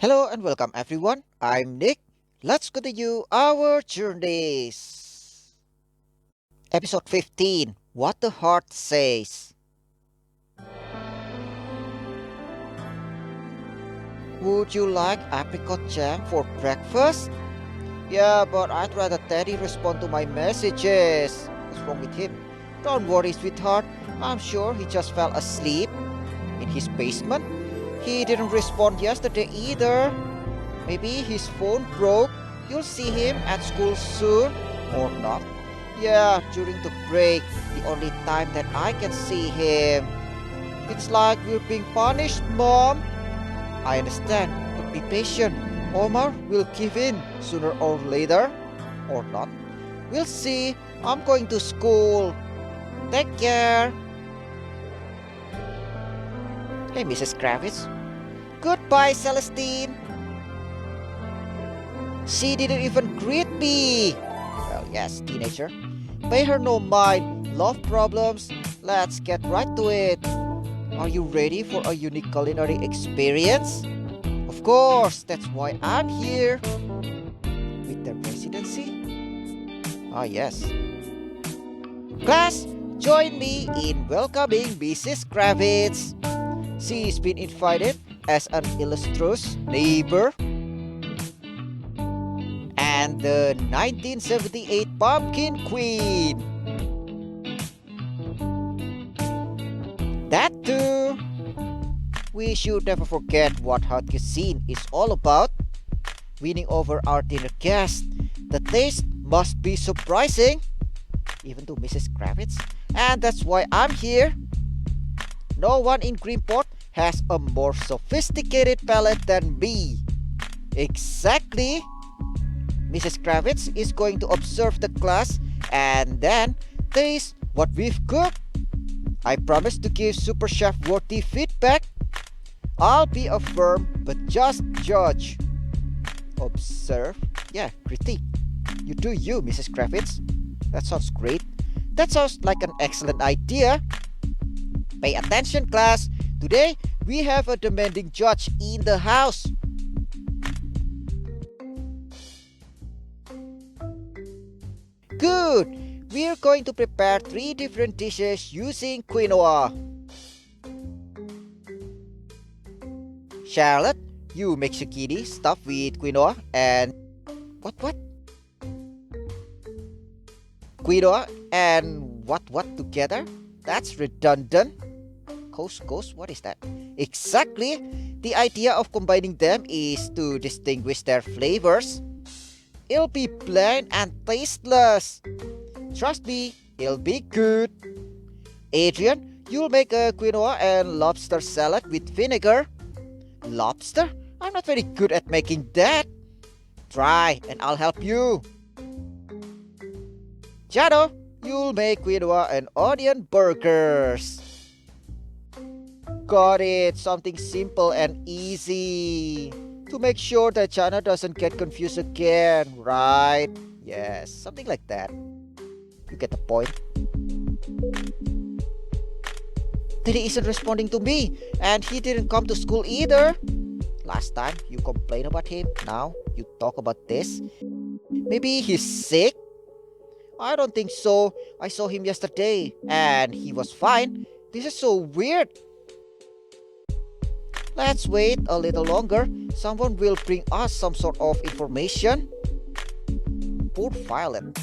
Hello and welcome everyone. I'm Nick. Let's continue our journeys. Episode 15, What the Heart Says. Would you like apricot jam for breakfast? Yeah, but I'd rather Teddy respond to my messages. What's wrong with him? Don't worry, sweetheart. I'm sure he just fell asleep in his basement. He didn't respond yesterday either. Maybe his phone broke. You'll see him at school soon. Or not. Yeah, during the break, the only time that I can see him. It's like we're being punished, Mom. I understand, but be patient. Omar will give in sooner or later. Or not. We'll see. I'm going to school. Take care. Hey, Mrs. Kravitz. Goodbye, Celestine. She didn't even greet me. Well, yes, teenager. Pay her no mind. Love problems. Let's get right to it. Are you ready for a unique culinary experience? Of course, that's why I'm here. With the residency? Ah, yes. Class, join me in welcoming Mrs. Kravitz. She's been invited as an illustrious neighbor and the 1978 Pumpkin Queen. That too. We should never forget what hot cuisine is all about. Winning over our dinner guests. The taste must be surprising, even to Mrs. Kravitz. And that's why I'm here. No one in Greenport has a more sophisticated palate than me. Exactly. Mrs. Kravitz is going to observe the class and then taste what we've cooked. I promise to give Super Chef worthy feedback. I'll be a firm but just judge. Observe? Yeah, critique. You do you, Mrs. Kravitz. That sounds great. That sounds like an excellent idea. Pay attention, class. Today, we have a demanding judge in the house. Good! We're going to prepare 3 different dishes using quinoa. Charlotte, you make zucchini stuffed with quinoa and... What? Quinoa and what together? That's redundant. Couscous, what is that? Exactly! The idea of combining them is to distinguish their flavors. It'll be bland and tasteless. Trust me, it'll be good. Adrian, you'll make a quinoa and lobster salad with vinegar. Lobster? I'm not very good at making that. Try and I'll help you. Jado, you'll make quinoa and onion burgers. Got it, something simple and easy. To make sure that Chana doesn't get confused again, right? Yes, something like that. You get the point. Teddy isn't responding to me, and he didn't come to school either. Last time you complained about him, now you talk about this. Maybe he's sick? I don't think so. I saw him yesterday, and he was fine. This is so weird. Let's wait a little longer. Someone will bring us some sort of information. Poor Violet.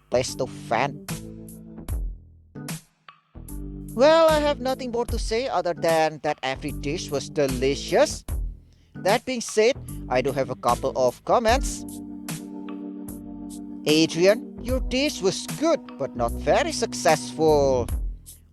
Place to fan. Well, I have nothing more to say other than that every dish was delicious. That being said, I do have a couple of comments. Adrian, your dish was good but not very successful.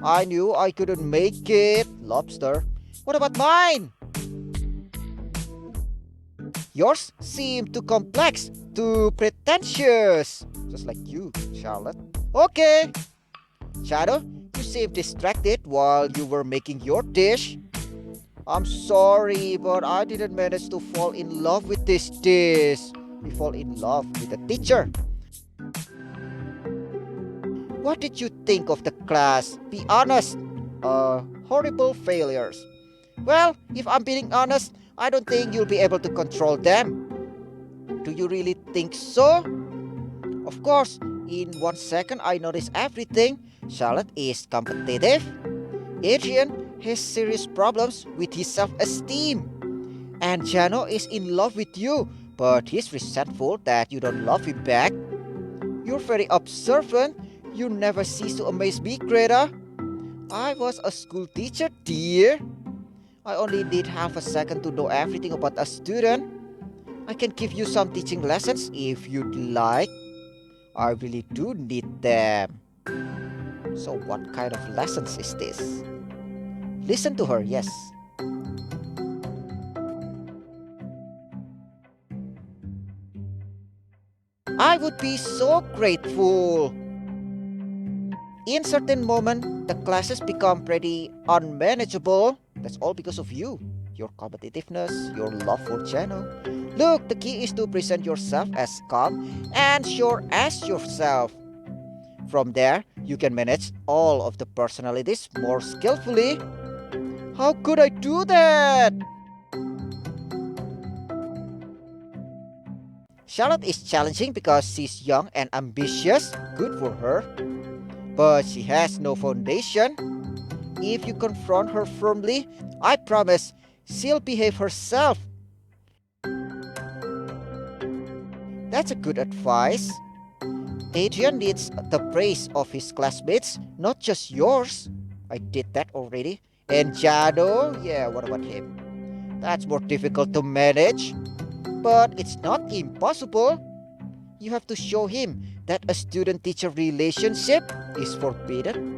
I knew I couldn't make it. Lobster. What about mine? Yours seemed too complex, too pretentious. Just like you, Charlotte. Okay. Shadow, you seemed distracted while you were making your dish. I'm sorry, but I didn't manage to fall in love with this dish. We fall in love with the teacher. What did you think of the class? Be honest. Horrible failures. Well, if I'm being honest, I don't think you'll be able to control them. Do you really think so? Of course, in 1 second I notice everything. Charlotte is competitive. Adrian has serious problems with his self-esteem. And Jano is in love with you, but he's resentful that you don't love him back. You're very observant. You never cease to amaze me, Greta. I was a school teacher, dear. I only need half a second to know everything about a student. I can give you some teaching lessons if you'd like. I really do need them. So what kind of lessons is this? Listen to her, yes. I would be so grateful. In certain moment, the classes become pretty unmanageable. That's all because of you. Your competitiveness, your love for Jano. Look, the key is to present yourself as calm and sure as yourself. From there, you can manage all of the personalities more skillfully. How could I do that? Charlotte is challenging because she's young and ambitious. Good for her. But she has no foundation. If you confront her firmly, I promise she'll behave herself. That's a good advice. Adrian needs the praise of his classmates, not just yours. I did that already. And Jano, yeah, what about him? That's more difficult to manage. But it's not impossible. You have to show him that a student-teacher relationship is forbidden.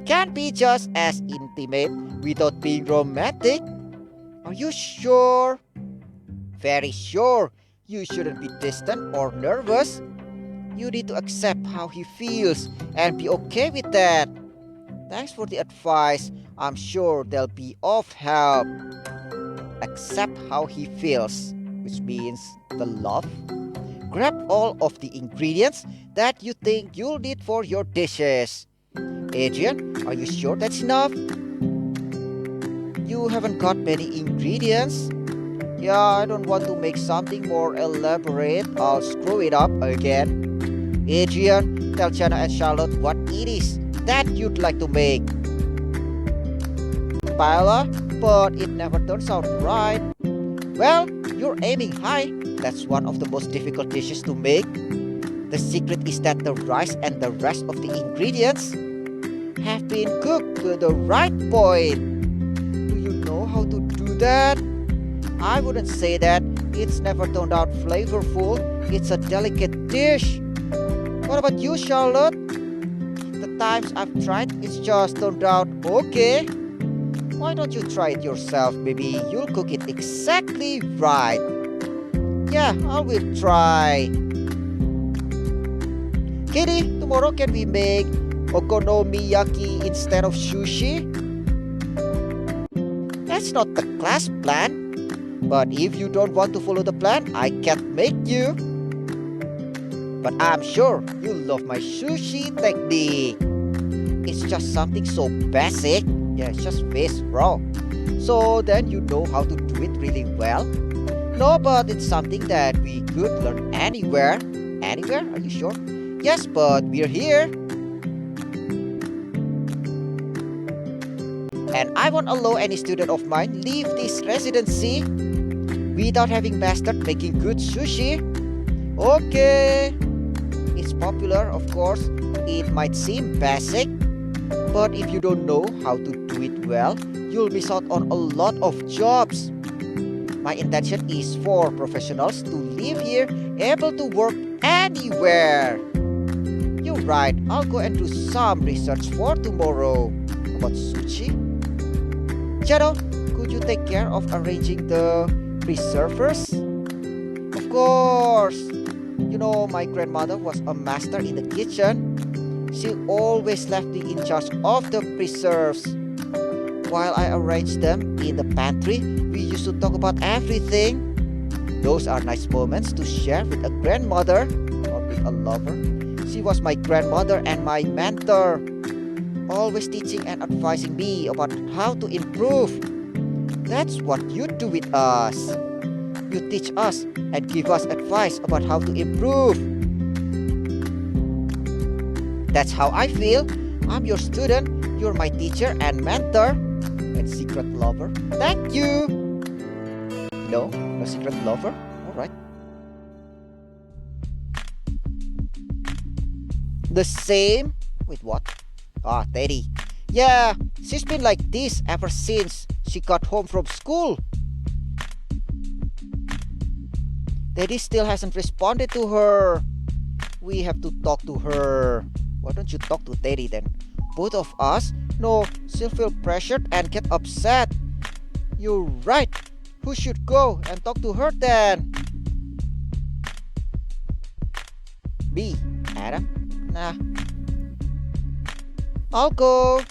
Can't be just as intimate without being romantic. Are you sure? Very sure. You shouldn't be distant or nervous. You need to accept how he feels and be okay with that. Thanks for the advice. I'm sure they'll be of help. Accept how he feels, which means the love. Grab all of the ingredients that you think you'll need for your dishes. Adrian, are you sure that's enough? You haven't got many ingredients. Yeah, I don't want to make something more elaborate. I'll screw it up again. Adrian, tell Jano and Charlotte what it is that you'd like to make. Paella, but it never turns out right. Well, you're aiming high. That's one of the most difficult dishes to make. The secret is that the rice and the rest of the ingredients have been cooked to the right point. Do you know how to do that? I wouldn't say that. It's never turned out flavorful. It's a delicate dish. What about you, Charlotte? The times I've tried, it's just turned out okay. Why don't you try it yourself? Maybe you'll cook it exactly right. Yeah, I will try. Kitty, tomorrow can we make okonomiyaki instead of sushi? That's not the class plan. But if you don't want to follow the plan, I can't make you. But I'm sure you love my sushi technique. It's just something so basic. Yeah, it's just fish, bro. So then you know how to do it really well. No, but it's something that we could learn anywhere. Anywhere? Are you sure? Yes, but we're here. And I won't allow any student of mine leave this residency without having mastered making good sushi. Okay. It's popular, of course. It might seem basic. But if you don't know how to do it well, you'll miss out on a lot of jobs. My intention is for professionals to live here, able to work anywhere. You're right, I'll go and do some research for tomorrow about sushi. Jano, could you take care of arranging the preservers? Of course. You know, my grandmother was a master in the kitchen. She always left me in charge of the preserves. While I arranged them in the pantry, we used to talk about everything. Those are nice moments to share with a grandmother or with a lover. She was my grandmother and my mentor, always teaching and advising me about how to improve. That's what you do with us. You teach us and give us advice about how to improve. That's how I feel. I'm your student, you're my teacher and mentor. And secret lover. Thank you. No, no secret lover. Alright. The same? With what? Ah, Teddy. Yeah, she's been like this ever since she got home from school. Teddy still hasn't responded to her. We have to talk to her. Why don't you talk to Teddy then? Both of us? No, she'll feel pressured and get upset. You're right. Who should go and talk to her then? B. Adam? Nah. I'll go.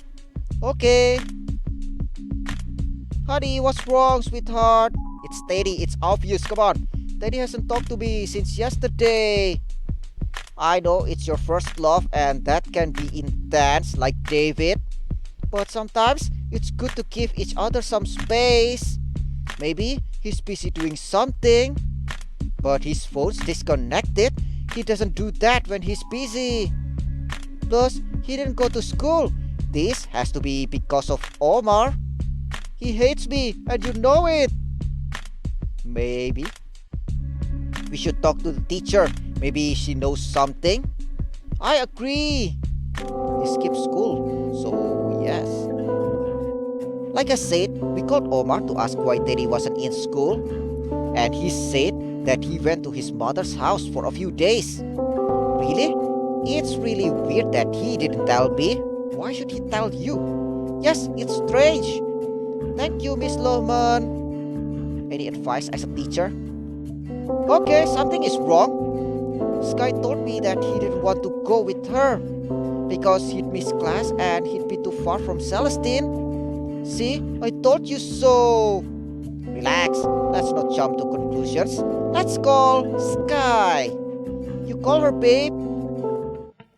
Okay. Honey, what's wrong, sweetheart? It's Teddy, it's obvious, come on. Teddy hasn't talked to me since yesterday. I know it's your first love and that can be intense like David. But sometimes it's good to give each other some space. Maybe he's busy doing something. But his phone's disconnected. He doesn't do that when he's busy. Plus, he didn't go to school. This has to be because of Omar. He hates me and you know it. Maybe. We should talk to the teacher. Maybe she knows something. I agree. He skipped school, so yes. Like I said, we called Omar to ask why Teddy wasn't in school. And he said that he went to his mother's house for a few days. Really? It's really weird that he didn't tell me. Why should he tell you? Yes, it's strange. Thank you, Miss Lohman. Any advice as a teacher? Okay, something is wrong. Sky told me that he didn't want to go with her because he'd miss class and he'd be too far from Celestine. See, I told you so. Relax, let's not jump to conclusions. Let's call Sky. You call her, babe?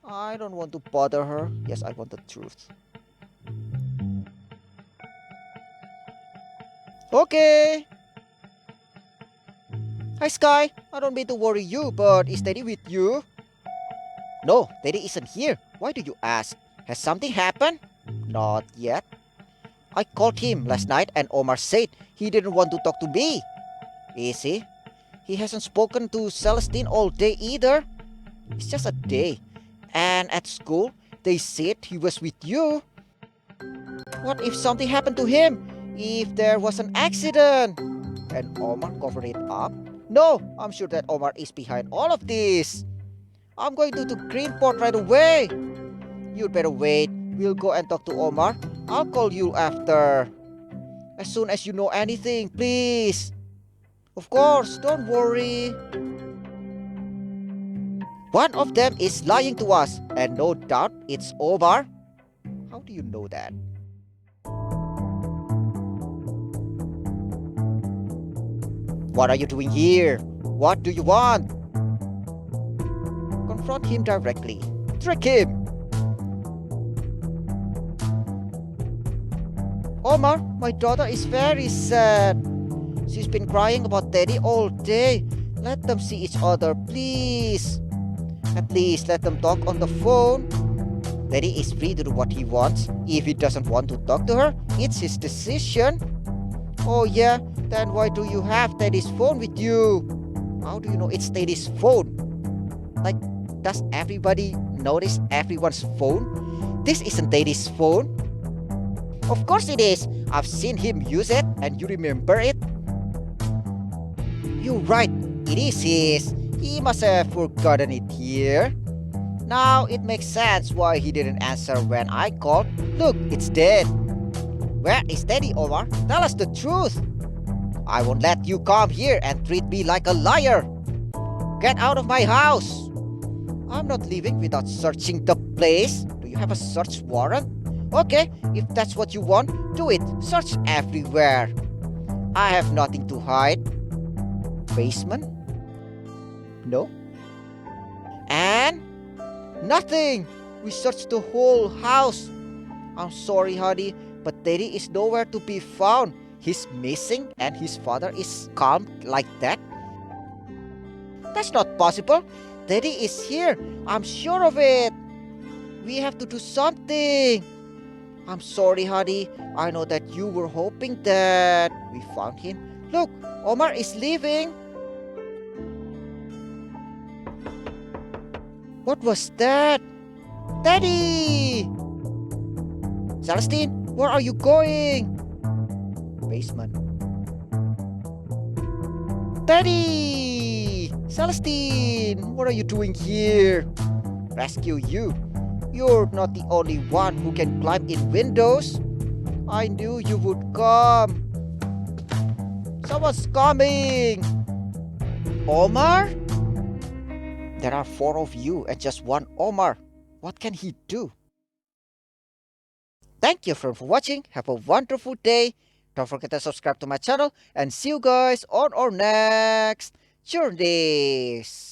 I don't want to bother her. Yes, I want the truth. Okay. Hi, Sky. I don't mean to worry you, but is Teddy with you? No, Teddy isn't here. Why do you ask? Has something happened? Not yet. I called him last night and Omar said he didn't want to talk to me. Is he? He hasn't spoken to Celestine all day either. It's just a day. And at school, they said he was with you. What if something happened to him? If there was an accident? And Omar covered it up? No, I'm sure that Omar is behind all of this. I'm going to Greenport right away. You'd better wait. We'll go and talk to Omar. I'll call you after. As soon as you know anything, please. Of course, don't worry. One of them is lying to us, and no doubt it's Omar. How do you know that? What are you doing here? What do you want? Confront him directly. Trick him. Omar, my daughter is very sad. She's been crying about Teddy all day. Let them see each other, please. At least let them talk on the phone. Teddy is free to do what he wants. If he doesn't want to talk to her, it's his decision. Oh yeah, then why do you have Teddy's phone with you? How do you know it's Teddy's phone? Like, does everybody notice everyone's phone? This isn't Teddy's phone. Of course it is. I've seen him use it and you remember it. You're right, it is his. He must have forgotten it here. Now it makes sense why he didn't answer when I called. Look, it's dead. Where is Teddy, Omar? Tell us the truth. I won't let you come here and treat me like a liar. Get out of my house. I'm not leaving without searching the place. Do you have a search warrant? Okay, if that's what you want, do it. Search everywhere. I have nothing to hide. Basement? No. And? Nothing. We searched the whole house. I'm sorry, honey, but Teddy is nowhere to be found. he's missing and his father is calm like that? That's not possible. Daddy is here. I'm sure of it. We have to do something. I'm sorry, Hadi. I know that you were hoping that we found him. Look, Omar is leaving. What was that? Daddy! Celestine, where are you going? Basement. Daddy! Celestine, what are you doing here? Rescue you. You're not the only one who can climb in windows. I knew you would come. Someone's coming. Omar? There are 4 of you and just one Omar. What can he do? Thank you for watching. Have a wonderful day. Don't forget to subscribe to my channel and see you guys on our next journeys.